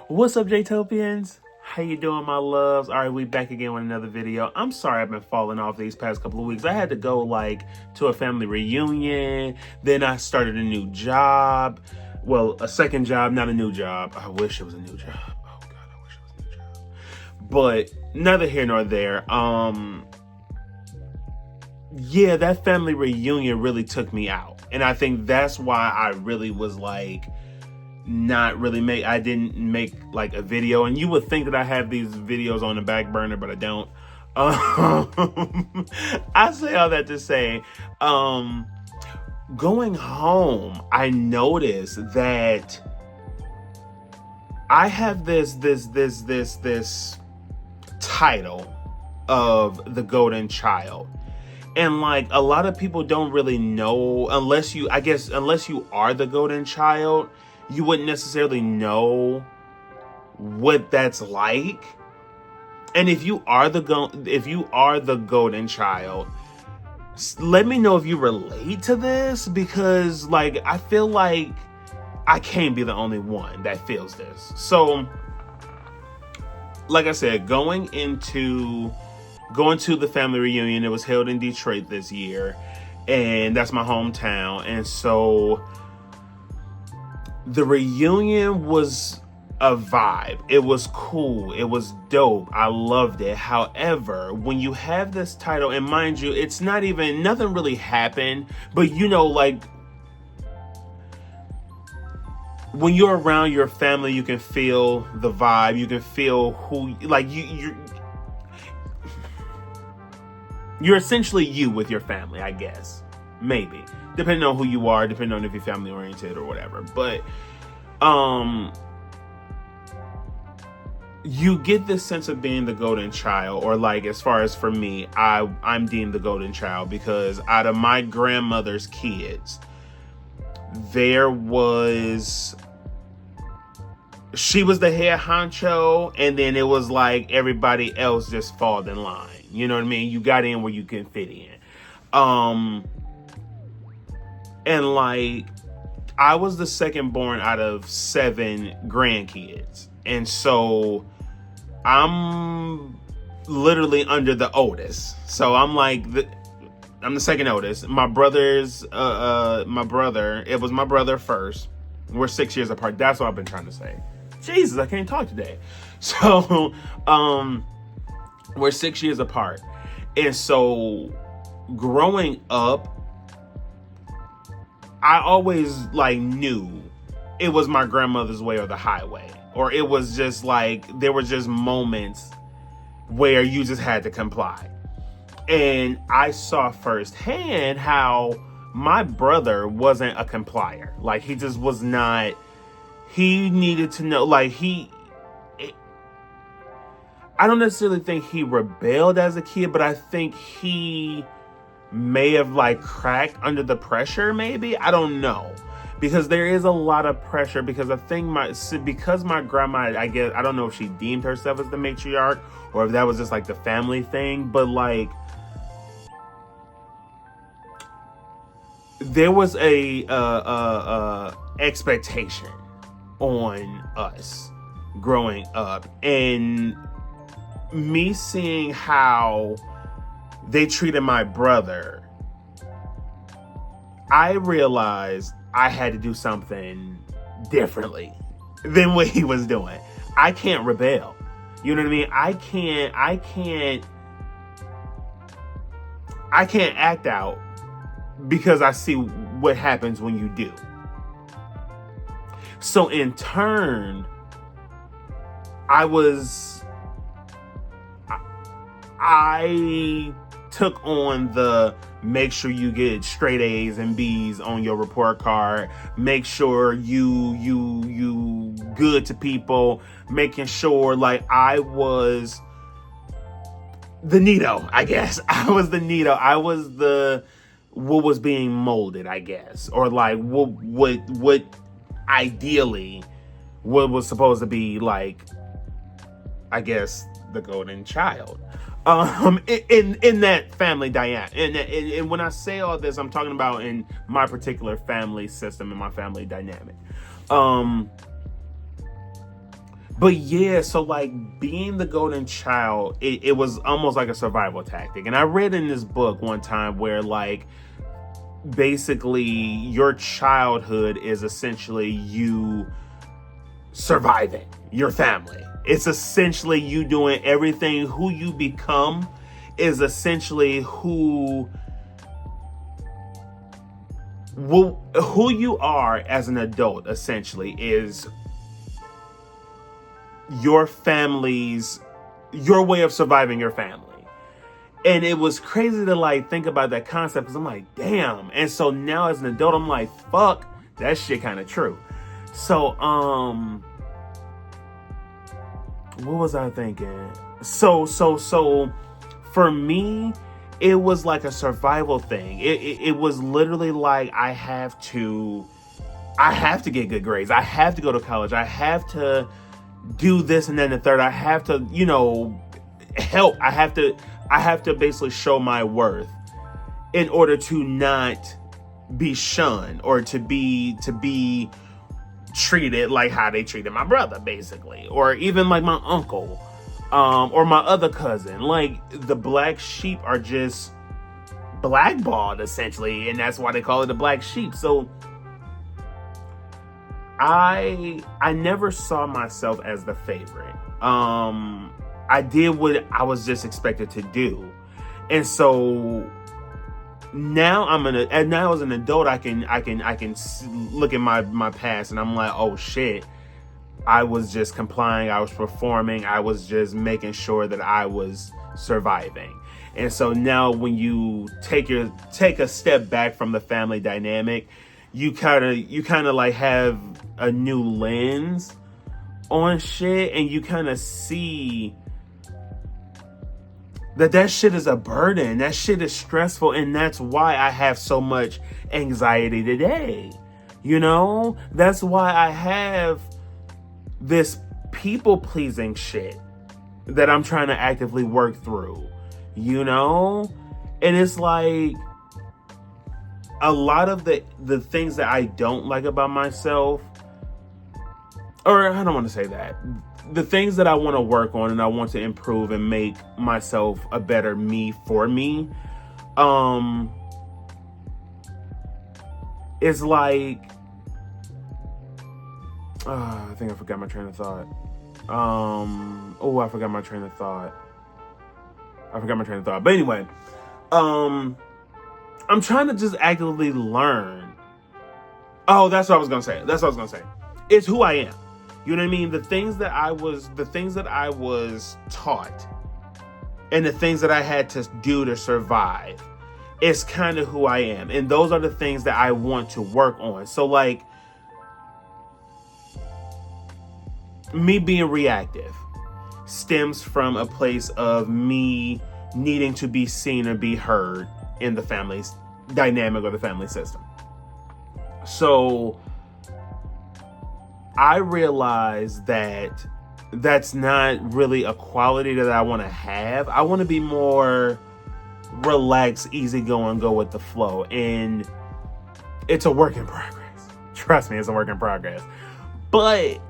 What's up, Jay-Topians? How you doing, my loves? All right, we back again with another video. I'm sorry I've been falling off these past couple of weeks. I had to go to a family reunion. Then I started a new job. Well, a second job, not a new job. I wish it was a new job. Oh God, I wish it was a new job. But neither here nor there. Yeah, that family reunion really took me out. And I think that's why I really was I didn't make a video, and you would think that I have these videos on the back burner, but I don't. I say all that to say, going home, I noticed that I have this title of the golden child. And a lot of people don't really know, unless you are the golden child, you wouldn't necessarily know what that's like. And if you are the golden child, let me know if you relate to this, because I feel like I can't be the only one that feels this. So, like I said, going to the family reunion, it was held in Detroit this year, and that's my hometown. And so the reunion was a vibe. It was cool. It was dope. I loved it. However, when you have this title, and mind you, it's nothing really happened, but when you're around your family, you can feel the vibe. You can feel who, you're essentially you with your family, I guess. Maybe. Depending on who you are, depending on if you're family oriented or whatever. But you get this sense of being the golden child, or as far as for me, I'm deemed the golden child, because out of my grandmother's kids, she was the head honcho, and then it was everybody else just followed in line. You know what I mean? You got in where you can fit in. And I was the second born out of 7 grandkids. And so I'm literally under the oldest. So I'm the second oldest. My brother, it was my brother first. We're 6 years apart. That's what I've been trying to say. Jesus, I can't talk today. So, we're 6 years apart. And so growing up, I always knew it was my grandmother's way or the highway. Or it was just there were just moments where you just had to comply. And I saw firsthand how my brother wasn't a complier. He just was not. He needed to know, I don't necessarily think he rebelled as a kid, but I think he may have cracked under the pressure, maybe. I don't know. Because there is a lot of pressure, because I think because my grandma, I guess, I don't know if she deemed herself as the matriarch or if that was just the family thing, but there was a expectation on us growing up, and me seeing how they treated my brother, I realized I had to do something differently than what he was doing. I can't rebel. You know what I mean? I can't act out, because I see what happens when you do. So in turn, I took on the make sure you get straight A's and B's on your report card, make sure you good to people, making sure I was the neato, I guess. I was the neato. I was what was being molded, I guess, or what ideally what was supposed to be I guess the golden child. In that family dynamic. And when I say all this, I'm talking about in my particular family system and my family dynamic. But yeah, so like being the golden child, it was almost like a survival tactic. And I read in this book one time where like basically your childhood is essentially you surviving your family. It's essentially you doing everything. Who you become is essentially who you are as an adult, essentially, is your way of surviving your family. And it was crazy to like think about that concept because I'm like, damn. And so now as an adult, I'm like, fuck, that shit kind of true. So, what was I thinking? So for me, it was like a survival thing. It was literally like I have to get good grades. I have to go to college. I have to do this and then the third. I have to, help. I have to basically show my worth in order to not be shunned or to be treated like how they treated my brother, basically, or even like my uncle, or my other cousin. Like the black sheep are just blackballed essentially, and that's why they call it the black sheep. So I never saw myself as the favorite. I did what I was just expected to do, and so now now as an adult, I can look at my past, and I'm like, oh shit, I was just complying, I was performing, I was just making sure that I was surviving. And so now when you take a step back from the family dynamic, you kind of like have a new lens on shit, and you kind of see that shit is a burden. That shit is stressful, and that's why I have so much anxiety today. That's why I have this people-pleasing shit that I'm trying to actively work through, And it's like a lot of the things that I don't like about myself, or I don't want to say that. The things that I want to work on and I want to improve and make myself a better me for me, it's like, I think I forgot my train of thought. I forgot my train of thought. But anyway, I'm trying to just actively learn. Oh, that's what I was gonna say. It's who I am. You know what I mean? The things that I was taught and the things that I had to do to survive is kind of who I am. And those are the things that I want to work on. So like me being reactive stems from a place of me needing to be seen and be heard in the family's dynamic or the family system. So I realized that that's not really a quality that I want to have. I want to be more relaxed, easygoing, go with the flow. And it's a work in progress. Trust me, it's a work in progress. But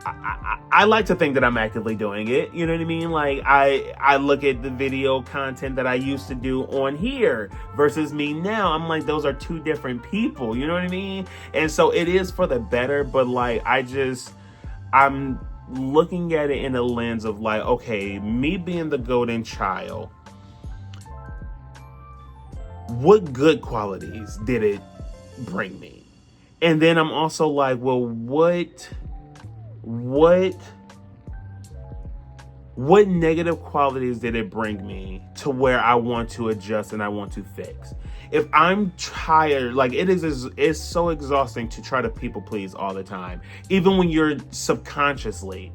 I like to think that I'm actively doing it. You know what I mean? Like I look at the video content that I used to do on here versus me now. I'm like, those are two different people. You know what I mean? And so it is for the better, but like I'm looking at it in a lens of like, okay, me being the golden child, what good qualities did it bring me? And then I'm also like, well, what negative qualities did it bring me to where I want to adjust and I want to fix? If I'm tired, like it's so exhausting to try to people please all the time. Even when you're subconsciously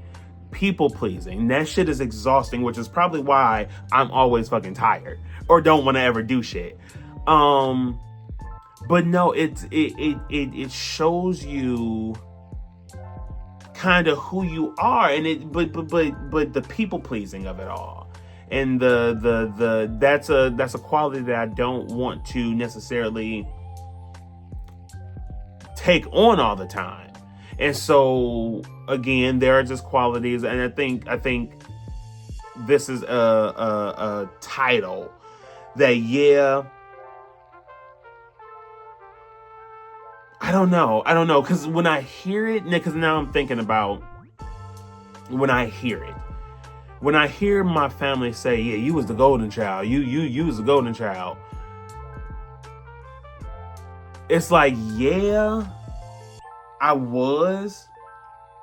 people pleasing, that shit is exhausting, which is probably why I'm always fucking tired or don't want to ever do shit. But no, it shows you kind of who you are, and but the people pleasing of it all, and that's a quality that I don't want to necessarily take on all the time. And so again, there are just qualities, and I think this is a title that, yeah, I don't know, because when I hear it, because now I'm thinking about when I hear it. When I hear my family say, yeah, you was the golden child, you was the golden child, it's like, yeah, I was,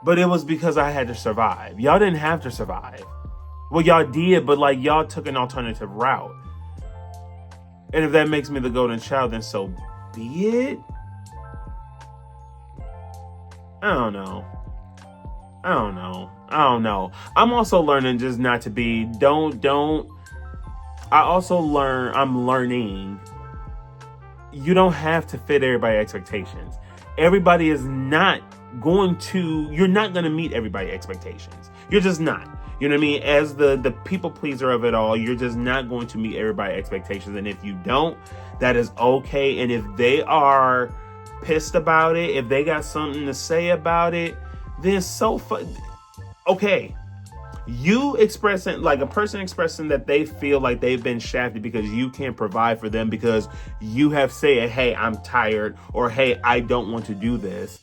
but it was because I had to survive. Y'all didn't have to survive. Well, y'all did, but like, y'all took an alternative route. And if that makes me the golden child, then so be it. I don't know. I'm also learning just not to be, I'm learning, you don't have to fit everybody's expectations. Everybody is not you're not going to meet everybody's expectations. You're just not. You know what I mean? As the people pleaser of it all, you're just not going to meet everybody's expectations. And if you don't, that is okay. And if they are pissed about it, if they got something to say about it, then okay. You expressing, like a person expressing that they feel like they've been shafted because you can't provide for them because you have said, hey, I'm tired, or hey, I don't want to do this.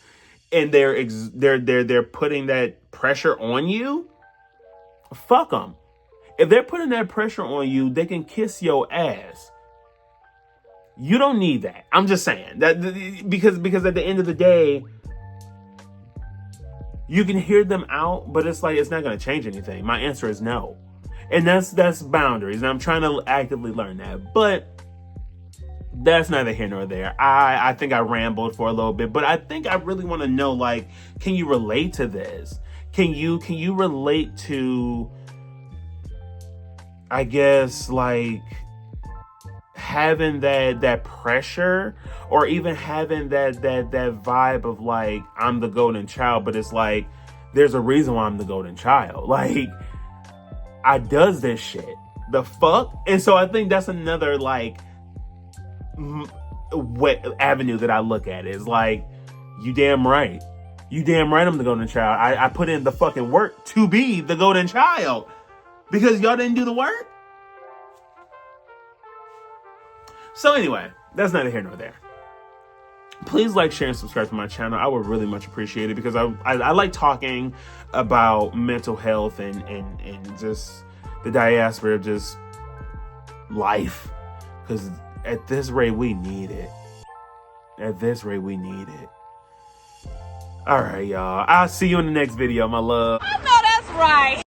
And they're putting that pressure on you. Fuck them. If they're putting that pressure on you, they can kiss your ass. You don't need that. I'm just saying that because at the end of the day, you can hear them out, but it's like, it's not going to change anything. My answer is no. And that's boundaries. And I'm trying to actively learn that, but that's neither here nor there. I think I rambled for a little bit, but I think I really want to know, like, can you relate to this? Can you relate to, I guess, like, having that pressure, or even having that vibe of like, I'm the golden child, but it's like, there's a reason why I'm the golden child. Like, I does this shit. The fuck? And so I think that's another like avenue that I look at is like, you damn right. I'm the golden child. I put in the fucking work to be the golden child because y'all didn't do the work. So anyway, that's neither here nor there. Please like, share, and subscribe to my channel. I would really much appreciate it because I like talking about mental health and just the diaspora of just life. Because at this rate, we need it. All right, y'all. I'll see you in the next video, my love. I know that's right.